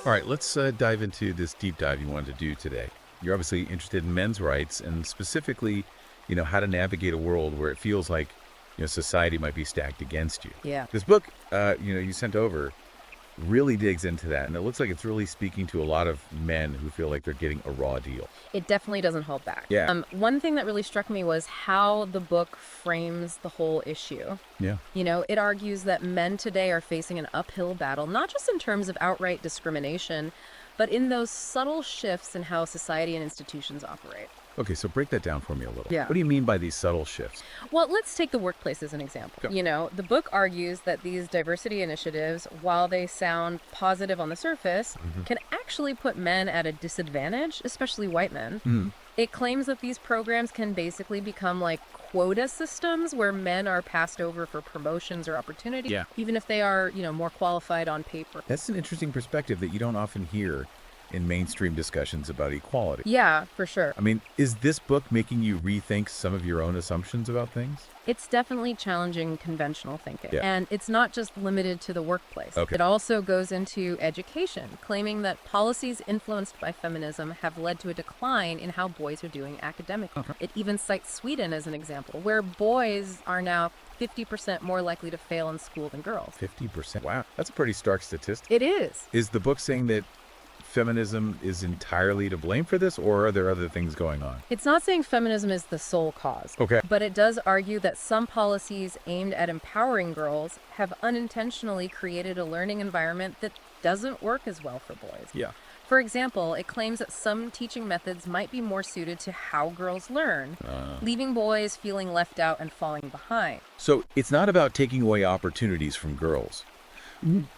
All right, let's dive into this deep dive you wanted to do today. You're obviously interested in men's rights and specifically, how to navigate a world where it feels like, society might be stacked against you. Yeah. This book, you sent over really digs into that. And it looks like it's really speaking to a lot of men who feel like they're getting a raw deal. It definitely doesn't hold back. Yeah. One thing that really struck me was how the book frames the whole issue. Yeah. It argues that men today are facing an uphill battle, not just in terms of outright discrimination, but in those subtle shifts in how society and institutions operate. Okay, so break that down for me a little. Yeah. What do you mean by these subtle shifts? Well, let's take the workplace as an example. Sure. The book argues that these diversity initiatives, while they sound positive on the surface, can actually put men at a disadvantage, especially white men. It claims that these programs can basically become like quota systems where men are passed over for promotions or opportunities, even if they are, more qualified on paper. That's an interesting perspective that you don't often hear in mainstream discussions about equality. Yeah, for sure. I mean, is this book making you rethink some of your own assumptions about things? It's definitely challenging conventional thinking. Yeah. And it's not just limited to the workplace. Okay. It also goes into education, claiming that policies influenced by feminism have led to a decline in how boys are doing academically. It even cites Sweden as an example, where boys are now 50% more likely to fail in school than girls. 50%? Wow, that's a pretty stark statistic. It is. Is the book saying that feminism is entirely to blame for this, or are there other things going on? It's not saying feminism is the sole cause. Okay. But it does argue that some policies aimed at empowering girls have unintentionally created a learning environment that doesn't work as well for boys. Yeah. For example, it claims that some teaching methods might be more suited to how girls learn, leaving boys feeling left out and falling behind. So it's not about taking away opportunities from girls,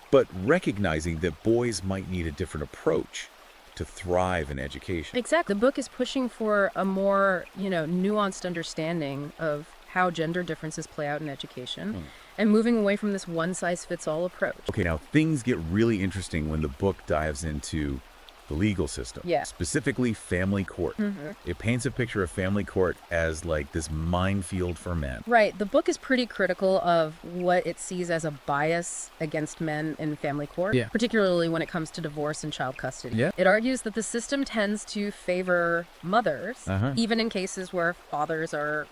but recognizing that boys might need a different approach to thrive in education. Exactly. The book is pushing for a more, nuanced understanding of how gender differences play out in education and moving away from this one-size-fits-all approach. Okay, now things get really interesting when the book dives into the legal system, specifically family court. It paints a picture of family court as like this minefield for men. Right. The book is pretty critical of what it sees as a bias against men in family court, particularly when it comes to divorce and child custody. It argues that the system tends to favor mothers, even in cases where fathers are,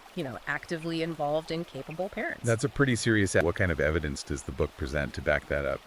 actively involved in capable parents. That's a pretty serious. What kind of evidence does the book present to back that up?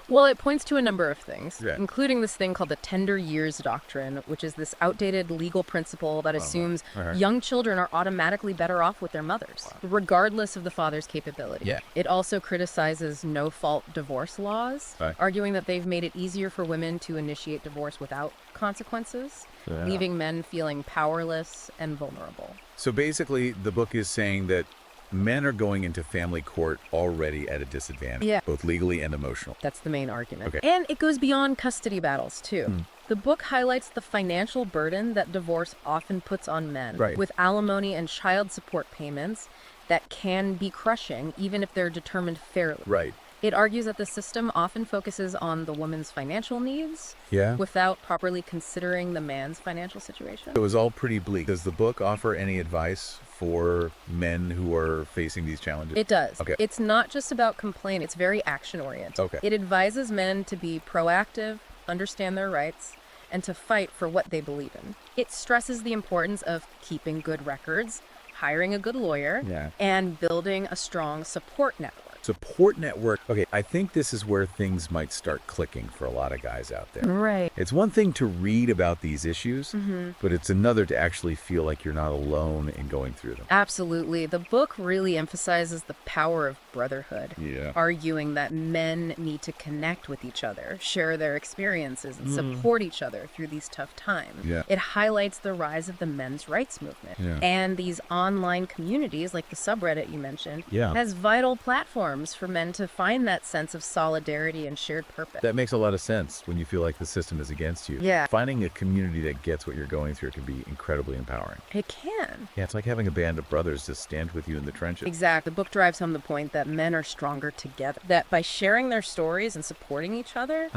Well, it points to a number of things, including this thing called the tender years doctrine, which is this outdated legal principle that assumes young children are automatically better off with their mothers, regardless of the father's capability. It also criticizes no-fault divorce laws, arguing that they've made it easier for women to initiate divorce without consequences, leaving men feeling powerless and vulnerable. So basically, the book is saying that men are going into family court already at a disadvantage, both legally and emotional. That's the main argument. Okay. And it goes beyond custody battles, too. The book highlights the financial burden that divorce often puts on men, with alimony and child support payments that can be crushing, even if they're determined fairly. It argues that the system often focuses on the woman's financial needs without properly considering the man's financial situation. It was all pretty bleak. Does the book offer any advice for men who are facing these challenges? It does. Okay. It's not just about complaint. It's very action-oriented. Okay. It advises men to be proactive, understand their rights, and to fight for what they believe in. It stresses the importance of keeping good records, hiring a good lawyer, and building a strong support network. Support network. Okay, I think this is where things might start clicking for a lot of guys out there. Right. It's one thing to read about these issues, but it's another to actually feel like you're not alone in going through them. Absolutely. The book really emphasizes the power of brotherhood, arguing that men need to connect with each other, share their experiences, and support each other through these tough times. It highlights the rise of the men's rights movement. And these online communities, like the subreddit you mentioned, has vital platforms for men to find that sense of solidarity and shared purpose. That makes a lot of sense when you feel like the system is against you. Finding a community that gets what you're going through can be incredibly empowering. It can. It's like having a band of brothers to stand with you in the trenches. Exactly. The book drives home the point that men are stronger together, that by sharing their stories and supporting each other,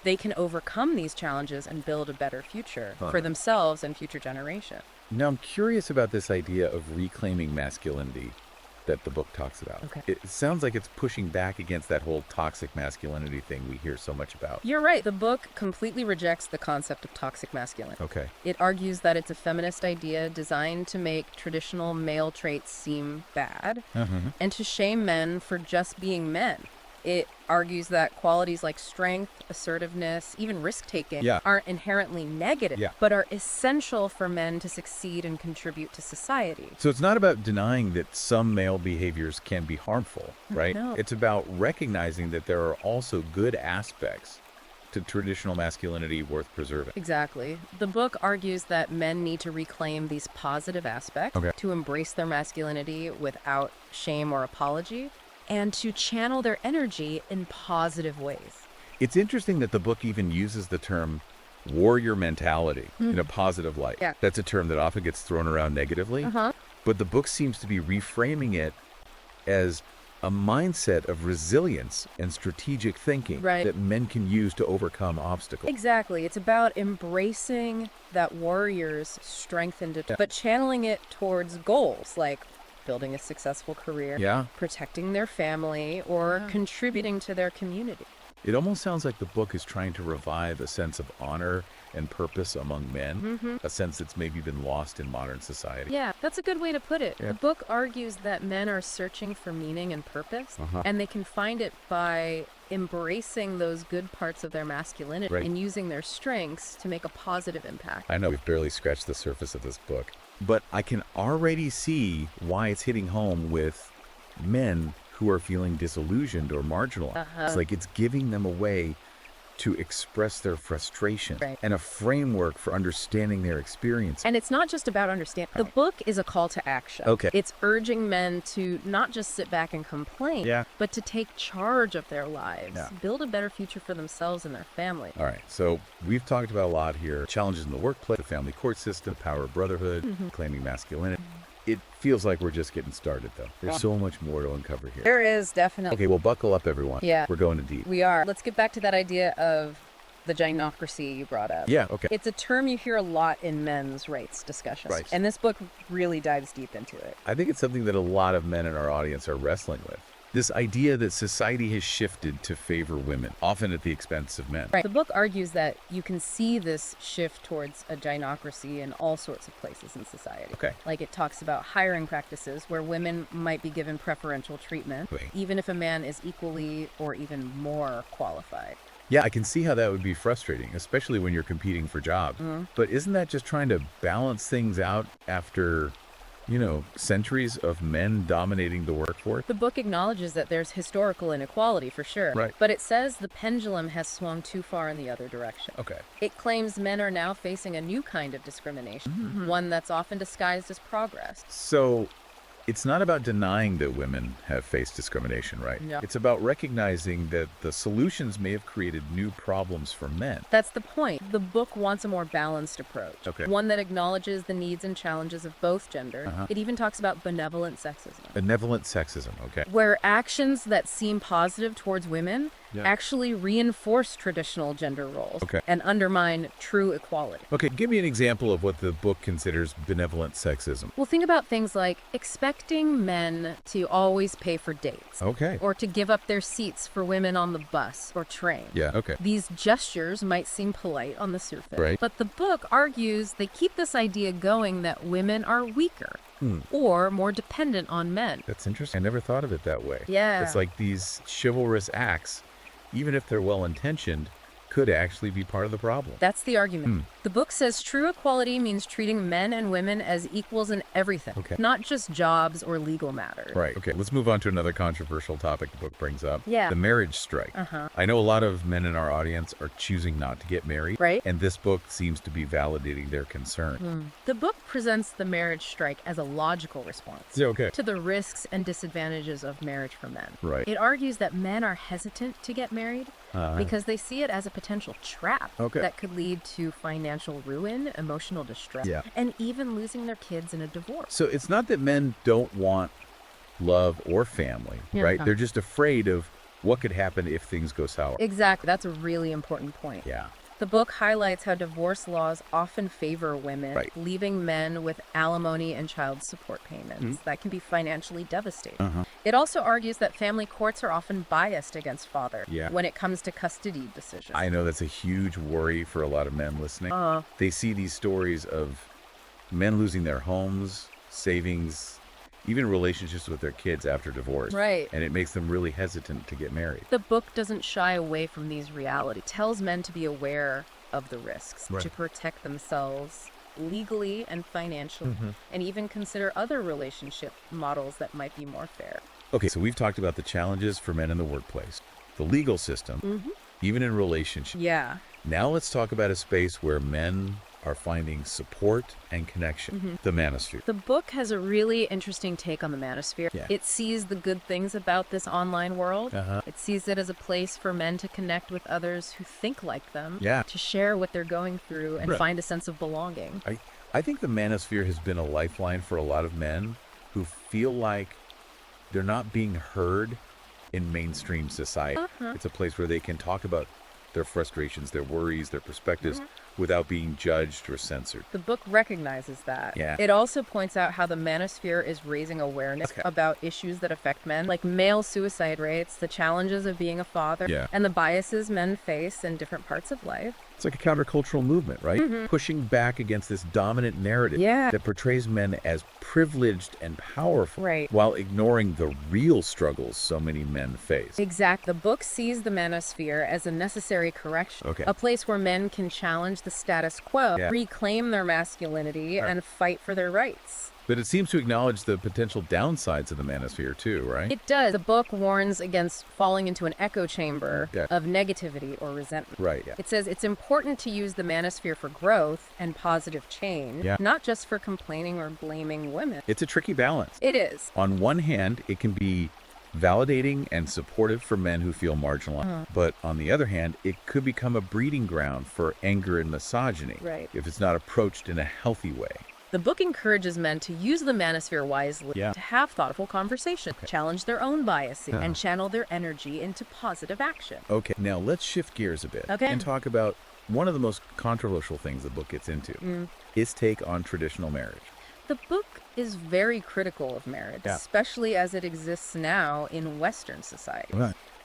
they can overcome these challenges and build a better future for themselves and future generations. Now, I'm curious about this idea of reclaiming masculinity that the book talks about. Okay. It sounds like it's pushing back against that whole toxic masculinity thing we hear so much about. You're right. The book completely rejects the concept of toxic masculinity. Okay. It argues that it's a feminist idea designed to make traditional male traits seem bad and to shame men for just being men. It argues that qualities like strength, assertiveness, even risk-taking aren't inherently negative, but are essential for men to succeed and contribute to society. So it's not about denying that some male behaviors can be harmful, right? No. It's about recognizing that there are also good aspects to traditional masculinity worth preserving. Exactly. The book argues that men need to reclaim these positive aspects, to embrace their masculinity without shame or apology, and to channel their energy in positive ways. It's interesting that the book even uses the term warrior mentality in a positive light. Yeah. That's a term that often gets thrown around negatively, but the book seems to be reframing it as a mindset of resilience and strategic thinking that men can use to overcome obstacles. Exactly. It's about embracing that warrior's strength and but channeling it towards goals like building a successful career, protecting their family, or contributing to their community. It almost sounds like the book is trying to revive a sense of honor and purpose among men, a sense that's maybe been lost in modern society. Yeah, that's a good way to put it. The book argues that men are searching for meaning and purpose, and they can find it by embracing those good parts of their masculinity and using their strengths to make a positive impact. I know we've barely scratched the surface of this book, but I can already see why it's hitting home with men who are feeling disillusioned or marginalized. It's like it's giving them a way to express their frustration and a framework for understanding their experience. And it's not just about understanding. The book is a call to action. It's urging men to not just sit back and complain, but to take charge of their lives, build a better future for themselves and their family. All right, so we've talked about a lot here. Challenges in the workplace, the family court system, the power of brotherhood, claiming masculinity. It feels like we're just getting started, though. There's so much more to uncover here. There is, definitely. Okay, well, buckle up, everyone. Yeah. We're going in deep. We are. Let's get back to that idea of the gynocracy you brought up. Yeah, okay. It's a term you hear a lot in men's rights discussions. And this book really dives deep into it. I think it's something that a lot of men in our audience are wrestling with. This idea that society has shifted to favor women, often at the expense of men. The book argues that you can see this shift towards a gynocracy in all sorts of places in society. Like it talks about hiring practices where women might be given preferential treatment, even if a man is equally or even more qualified. Yeah, I can see how that would be frustrating, especially when you're competing for jobs. But isn't that just trying to balance things out after, you know, centuries of men dominating the workforce? The book acknowledges that there's historical inequality for sure, but it says the pendulum has swung too far in the other direction. It claims men are now facing a new kind of discrimination, one that's often disguised as progress. So it's not about denying that women have faced discrimination, right? It's about recognizing that the solutions may have created new problems for men. That's the point. The book wants a more balanced approach, one that acknowledges the needs and challenges of both genders. It even talks about benevolent sexism. Benevolent sexism, where actions that seem positive towards women actually reinforce traditional gender roles and undermine true equality. Give me an example of what the book considers benevolent sexism. Well, think about things like expecting men to always pay for dates. Or to give up their seats for women on the bus or train. These gestures might seem polite on the surface, but the book argues they keep this idea going that women are weaker or more dependent on men. That's interesting. I never thought of it that way. Yeah. It's like these chivalrous acts, even if they're well-intentioned, could actually be part of the problem. That's the argument. The book says true equality means treating men and women as equals in everything, not just jobs or legal matters. Let's move on to another controversial topic the book brings up. The marriage strike. I know a lot of men in our audience are choosing not to get married, and this book seems to be validating their concern. The book presents the marriage strike as a logical response to the risks and disadvantages of marriage for men. It argues that men are hesitant to get married because they see it as a potential trap that could lead to financial ruin, emotional distress, and even losing their kids in a divorce. So it's not that men don't want love or family, right? They're just afraid of what could happen if things go sour. Exactly. That's a really important point. The book highlights how divorce laws often favor women, leaving men with alimony and child support payments. That can be financially devastating. It also argues that family courts are often biased against fathers when it comes to custody decisions. I know that's a huge worry for a lot of men listening. They see these stories of men losing their homes, savings, even relationships with their kids after divorce. And it makes them really hesitant to get married. The book doesn't shy away from these realities. It tells men to be aware of the risks, to protect themselves legally and financially, and even consider other relationship models that might be more fair. Okay, so we've talked about the challenges for men in the workplace, the legal system, even in relationships. Now let's talk about a space where men are finding support and connection, the manosphere. The book has a really interesting take on the manosphere. It sees the good things about this online world. It sees it as a place for men to connect with others who think like them, to share what they're going through and find a sense of belonging. I think the manosphere has been a lifeline for a lot of men who feel like they're not being heard in mainstream society. It's a place where they can talk about their frustrations, their worries, their perspectives without being judged or censored. The book recognizes that. It also points out how the manosphere is raising awareness about issues that affect men, like male suicide rates, the challenges of being a father, and the biases men face in different parts of life. It's like a countercultural movement, right? Pushing back against this dominant narrative that portrays men as privileged and powerful while ignoring the real struggles so many men face. Exactly. The book sees the manosphere as a necessary correction, a place where men can challenge the status quo, reclaim their masculinity, and fight for their rights. But it seems to acknowledge the potential downsides of the manosphere too, right? It does. The book warns against falling into an echo chamber of negativity or resentment. It says it's important to use the manosphere for growth and positive change, not just for complaining or blaming women. It's a tricky balance. It is. On one hand, it can be validating and supportive for men who feel marginalized. But on the other hand, it could become a breeding ground for anger and misogyny if it's not approached in a healthy way. The book encourages men to use the manosphere wisely, to have thoughtful conversations, challenge their own biases, and channel their energy into positive action. Okay, now let's shift gears a bit and talk about one of the most controversial things the book gets into, its take on traditional marriage. The book is very critical of marriage, especially as it exists now in Western society.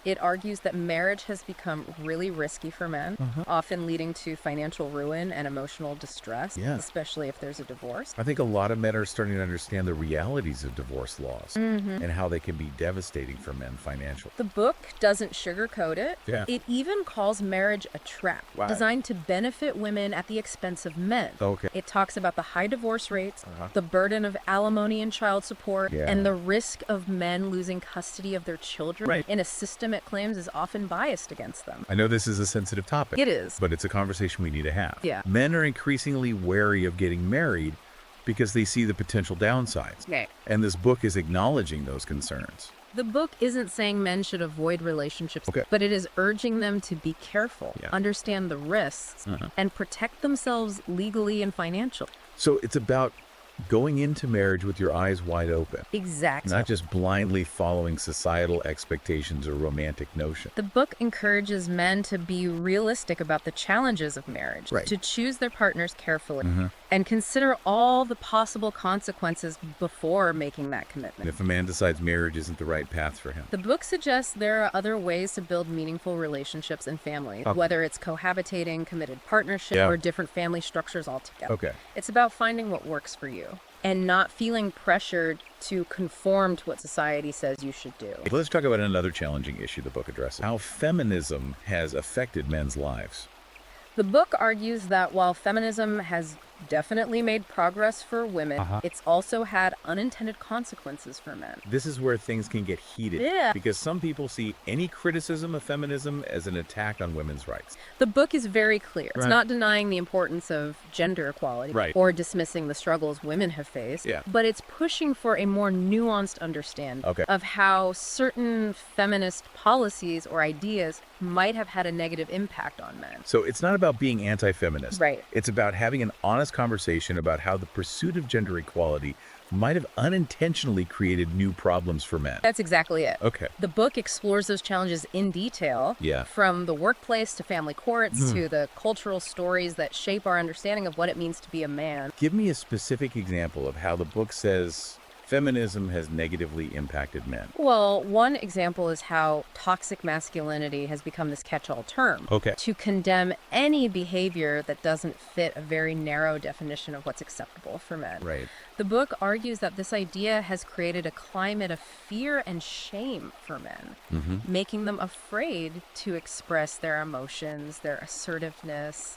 It argues that marriage has become really risky for men, often leading to financial ruin and emotional distress, especially if there's a divorce. I think a lot of men are starting to understand the realities of divorce laws and how they can be devastating for men financially. The book doesn't sugarcoat it. It even calls marriage a trap, designed to benefit women at the expense of men. It talks about the high divorce rates, the burden of alimony and child support, and the risk of men losing custody of their children in a system it claims is often biased against them. I know this is a sensitive topic. It is. But it's a conversation we need to have. Men are increasingly wary of getting married because they see the potential downsides. And this book is acknowledging those concerns. The book isn't saying men should avoid relationships, but it is urging them to be careful, understand the risks, and protect themselves legally and financially. So it's about going into marriage with your eyes wide open. Exactly. Not just blindly following societal expectations or romantic notions. The book encourages men to be realistic about the challenges of marriage, to choose their partners carefully, and consider all the possible consequences before making that commitment. If a man decides marriage isn't the right path for him. The book suggests there are other ways to build meaningful relationships in family, whether it's cohabitating, committed partnership, or different family structures altogether. It's about finding what works for you and not feeling pressured to conform to what society says you should do. Let's talk about another challenging issue the book addresses, how feminism has affected men's lives. The book argues that while feminism has definitely made progress for women, it's also had unintended consequences for men. This is where things can get heated. Because some people see any criticism of feminism as an attack on women's rights. The book is very clear. It's not denying the importance of gender equality or dismissing the struggles women have faced, but it's pushing for a more nuanced understanding of how certain feminist policies or ideas might have had a negative impact on men. So it's not about being anti-feminist. It's about having an honest honest conversation about how the pursuit of gender equality might have unintentionally created new problems for men. That's exactly it. Okay. The book explores those challenges in detail, from the workplace to family courts to the cultural stories that shape our understanding of what it means to be a man. Give me a specific example of how the book says feminism has negatively impacted men. Well, one example is how toxic masculinity has become this catch-all term to condemn any behavior that doesn't fit a very narrow definition of what's acceptable for men. Right. The book argues that this idea has created a climate of fear and shame for men, making them afraid to express their emotions, their assertiveness,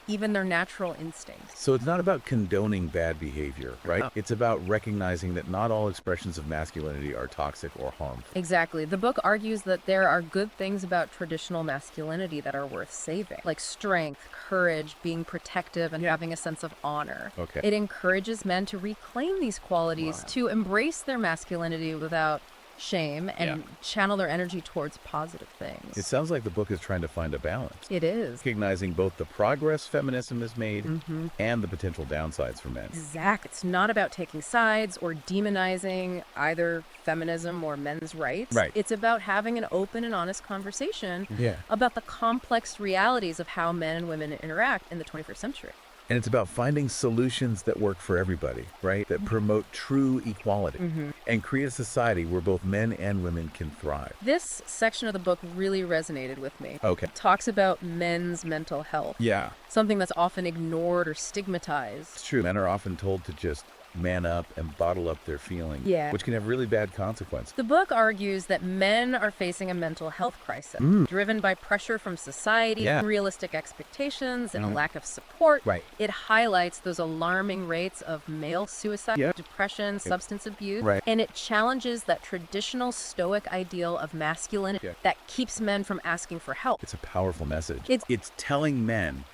even their natural instincts. So it's not about condoning bad behavior, right? It's about recognizing that not all expressions of masculinity are toxic or harmful. Exactly. The book argues that there are good things about traditional masculinity that are worth saving, like strength, courage, being protective, and having a sense of honor. It encourages men to reclaim these qualities, to embrace their masculinity without shame and channel their energy towards positive things. It sounds like the book is trying to find a balance. It is. Recognizing both the progress feminism has made and the potential downsides for men. Exactly. It's not about taking sides or demonizing either feminism or men's rights. Right. It's about having an open and honest conversation about the complex realities of how men and women interact in the 21st century. And it's about finding solutions that work for everybody, right? That promote true equality and create a society where both men and women can thrive. This section of the book really resonated with me. It talks about men's mental health. Something that's often ignored or stigmatized. It's true. Men are often told to just man up and bottle up their feelings, which can have really bad consequences. The book argues that men are facing a mental health crisis, driven by pressure from society, unrealistic expectations, and a lack of support. It highlights those alarming rates of male suicide, depression, substance abuse, and it challenges that traditional stoic ideal of masculinity that keeps men from asking for help. It's a powerful message. It's telling men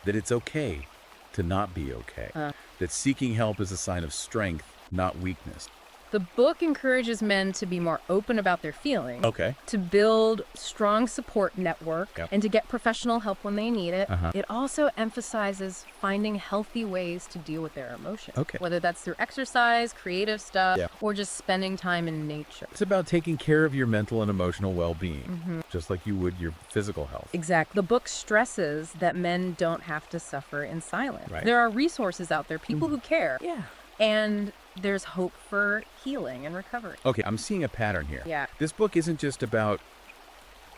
that it's okay to not be okay. That seeking help is a sign of strength, not weakness. The book encourages men to be more open about their feelings, to build strong support network, and to get professional help when they need it. It also emphasizes finding healthy ways to deal with their emotions, whether that's through exercise, creative stuff, or just spending time in nature. It's about taking care of your mental and emotional well-being, just like you would your physical health. Exactly. The book stresses that men don't have to suffer in silence. There are resources out there, people who care. And there's hope for healing and recovery. I'm seeing a pattern here. This book isn't just about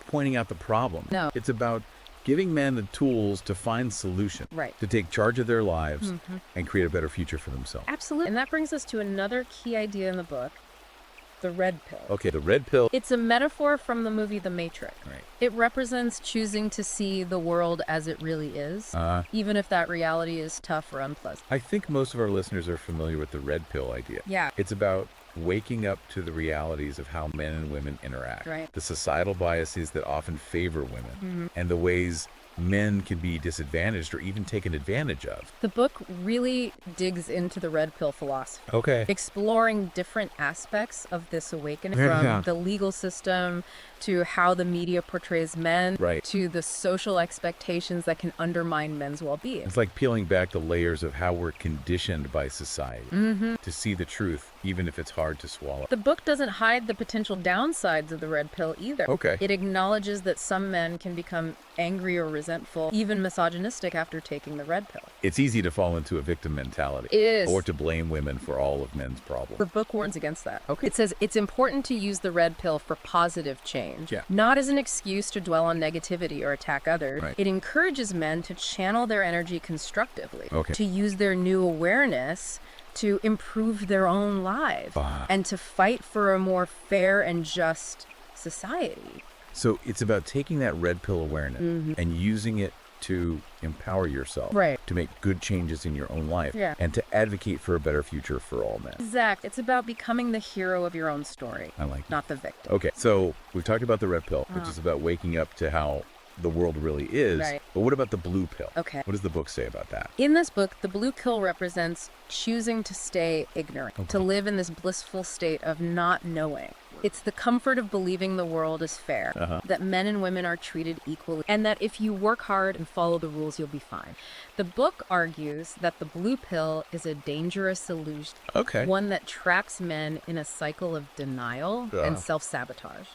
pointing out the problem. No. It's about giving men the tools to find solutions, to take charge of their lives and create a better future for themselves. Absolutely. And that brings us to another key idea in the book, the red pill. The red pill. It's a metaphor from the movie The Matrix. It represents choosing to see the world as it really is, even if that reality is tough or unpleasant. I think most of our listeners are familiar with the red pill idea. It's about waking up to the realities of how men and women interact, the societal biases that often favor women, and the ways men can be disadvantaged or even taken advantage of. The book really digs into the red pill philosophy, exploring different aspects of this awakening, from the legal system to how the media portrays men, to the social expectations that can undermine men's well-being. It's like peeling back the layers of how we're conditioned by society to see the truth, even if it's hard to swallow. The book doesn't hide the potential downsides of the red pill either. It acknowledges that some men can become angry or resentful, even misogynistic after taking the red pill. It's easy to fall into a victim mentality. It is. Or to blame women for all of men's problems. The book warns against that. It says it's important to use the red pill for positive change, not as an excuse to dwell on negativity or attack others. It encourages men to channel their energy constructively, to use their new awareness to improve their own lives, and to fight for a more fair and just society. So it's about taking that red pill awareness and using it to empower yourself, to make good changes in your own life, and to advocate for a better future for all men. Exactly. It's about becoming the hero of your own story, not the victim. So we've talked about the red pill, which is about waking up to how the world really is. But what about the blue pill? What does the book say about that? In this book, the blue pill represents choosing to stay ignorant, to live in this blissful state of not knowing. It's the comfort of believing the world is fair, that men and women are treated equally, and that if you work hard and follow the rules, you'll be fine. The book argues that the blue pill is a dangerous illusion, one that traps men in a cycle of denial and self-sabotage.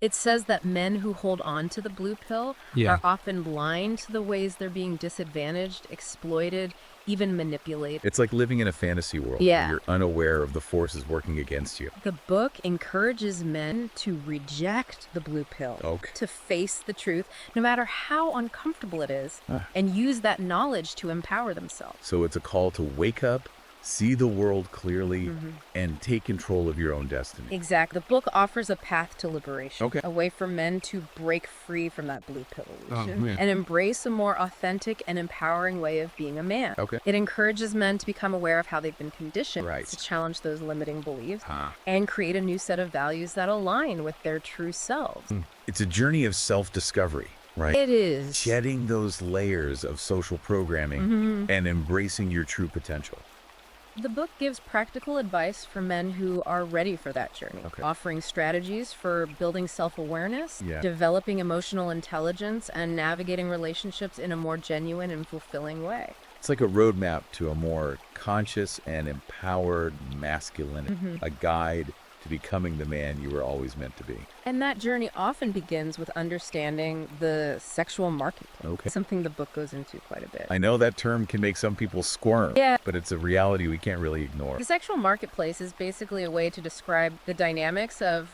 It says that men who hold on to the blue pill are often blind to the ways they're being disadvantaged, exploited, even manipulated. It's like living in a fantasy world where you're unaware of the forces working against you. The book encourages men to reject the blue pill, to face the truth, no matter how uncomfortable it is, and use that knowledge to empower themselves. So it's a call to wake up, see the world clearly, and take control of your own destiny. Exactly. The book offers a path to liberation, a way for men to break free from that blue pill illusion and embrace a more authentic and empowering way of being a man. It encourages men to become aware of how they've been conditioned, to challenge those limiting beliefs, and create a new set of values that align with their true selves. It's a journey of self-discovery. Right. It is. Shedding those layers of social programming and embracing your true potential. The book gives practical advice for men who are ready for that journey, offering strategies for building self-awareness, developing emotional intelligence, and navigating relationships in a more genuine and fulfilling way. It's like a roadmap to a more conscious and empowered masculinity, a guide to becoming the man you were always meant to be. And that journey often begins with understanding the sexual marketplace, something the book goes into quite a bit. I know that term can make some people squirm, but it's a reality we can't really ignore. The sexual marketplace is basically a way to describe the dynamics of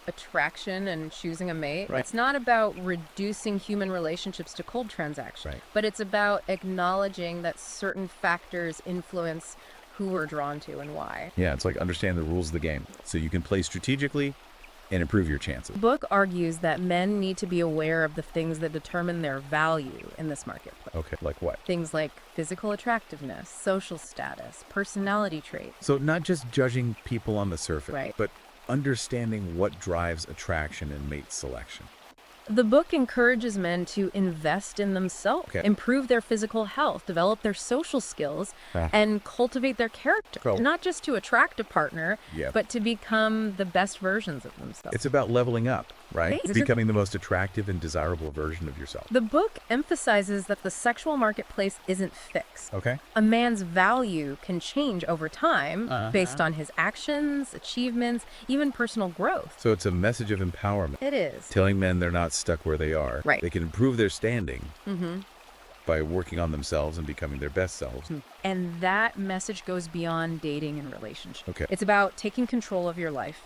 attraction and choosing a mate. It's not about reducing human relationships to cold transactions, but it's about acknowledging that certain factors influence who we're drawn to and why. Yeah, it's like understand the rules of the game so you can play strategically and improve your chances. The book argues that men need to be aware of the things that determine their value in this marketplace. Like what? Things like physical attractiveness, social status, personality traits. So not just judging people on the surface, but understanding what drives attraction and mate selection. The book encourages men to invest in themselves, improve their physical health, develop their social skills, and cultivate their character. Not just to attract a partner, but to become the best versions of themselves. It's about leveling up, right? Becoming the most attractive and desirable version of yourself. The book emphasizes that the sexual marketplace isn't fixed. A man's value can change over time based on his actions, achievements, even personal growth. So it's a message of empowerment. It is. Telling men they're not stuck where they are. They can improve their standing by working on themselves and becoming their best selves. And that message goes beyond dating and relationships. It's about taking control of your life,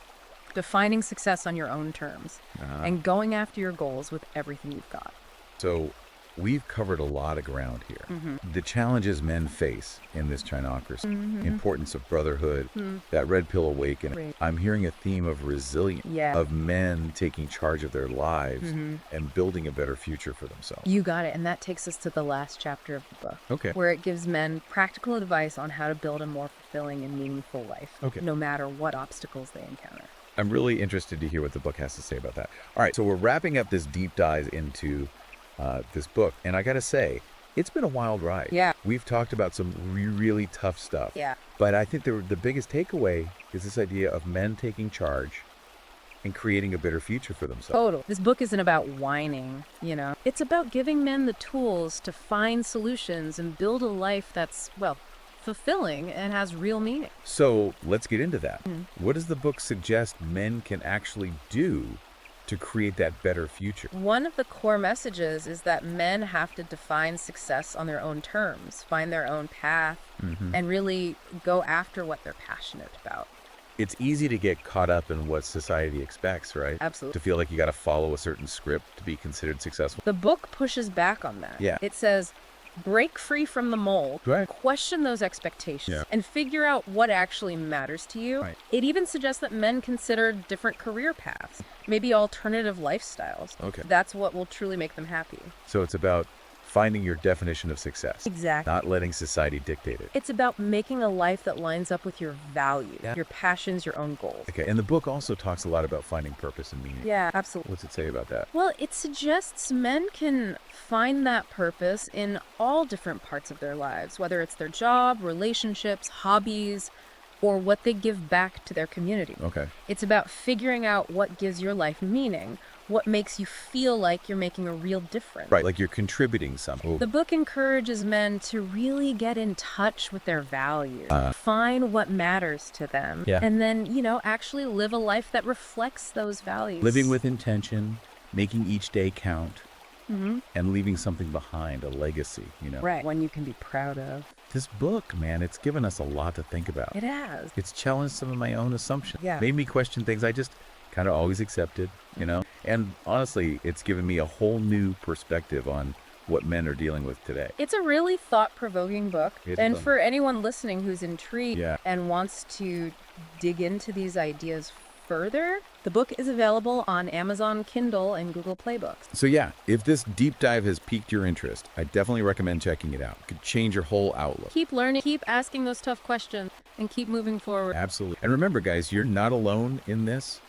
defining success on your own terms, and going after your goals with everything you've got. So we've covered a lot of ground here. The challenges men face in this Chinocracy, importance of brotherhood, that red pill awakening. I'm hearing a theme of resilience, of men taking charge of their lives and building a better future for themselves. You got it. And that takes us to the last chapter of the book, where it gives men practical advice on how to build a more fulfilling and meaningful life, no matter what obstacles they encounter. I'm really interested to hear what the book has to say about that. All right, so we're wrapping up this deep dive into this book, and I gotta say, it's been a wild ride. We've talked about some really tough stuff. But I think the biggest takeaway is this idea of men taking charge and creating a better future for themselves. This book isn't about whining, It's about giving men the tools to find solutions and build a life that's, fulfilling and has real meaning. So let's get into that. What does the book suggest men can actually do to create that better future? One of the core messages is that men have to define success on their own terms, find their own path, and really go after what they're passionate about. It's easy to get caught up in what society expects, right? Absolutely. To feel like you got to follow a certain script to be considered successful. The book pushes back on that. It says, break free from the mold, question those expectations, and figure out what actually matters to you. It even suggests that men consider different career paths, maybe alternative lifestyles. That's what will truly make them happy. So it's about finding your definition of success. Exactly. Not letting society dictate it. It's about making a life that lines up with your values, your passions, your own goals. And the book also talks a lot about finding purpose and meaning. Absolutely. What's it say about that? Well, it suggests men can find that purpose in all different parts of their lives, whether it's their job, relationships, hobbies, or what they give back to their community. Okay. It's about figuring out what gives your life meaning, what makes you feel like you're making a real difference. Right, like you're contributing something. The book encourages men to really get in touch with their values, find what matters to them, and then, actually live a life that reflects those values. Living with intention, making each day count, and leaving something behind, a legacy, Right, one you can be proud of. This book, man, it's given us a lot to think about. It has. It's challenged some of my own assumptions. Yeah. Made me question things I just kind of always accepted, And honestly, it's given me a whole new perspective on what men are dealing with today. It's a really thought-provoking book. And for anyone listening who's intrigued and wants to dig into these ideas further, the book is available on Amazon Kindle and Google Play Books. So if this deep dive has piqued your interest, I definitely recommend checking it out. It could change your whole outlook. Keep learning, keep asking those tough questions, and keep moving forward. Absolutely. And remember, guys, you're not alone in this.